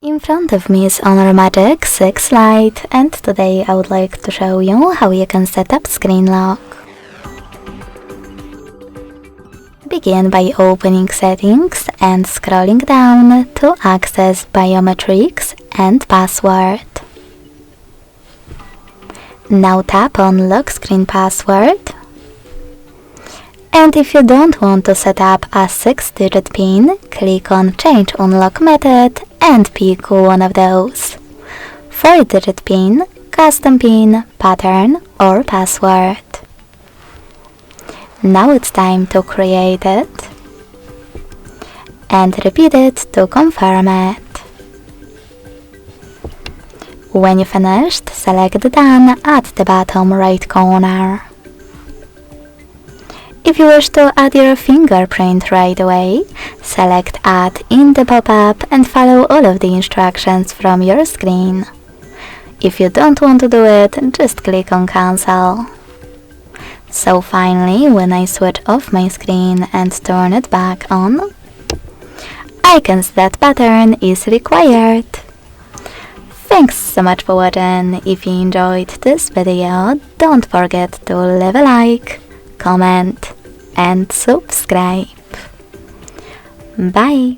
In front of me is Honor Magic 6 Lite, and today I would like to show you how you can set up screen lock. Begin by opening settings and scrolling down to access biometrics and password. Now tap on lock screen password. And if you don't want to set up a 6-digit PIN, click on Change Unlock Method and pick one of those: 4-digit PIN, custom PIN, pattern or password. Now it's time to create it and repeat it to confirm it. When you finished, select Done at the bottom right corner. If you wish to add your fingerprint right away, select Add in the pop-up and follow all of the instructions from your screen. If you don't want to do it, just click on Cancel. So finally, when I switch off my screen and turn it back on, I can see that pattern is required. Thanks so much for watching. If you enjoyed this video, don't forget to leave a like, comment and subscribe. Bye!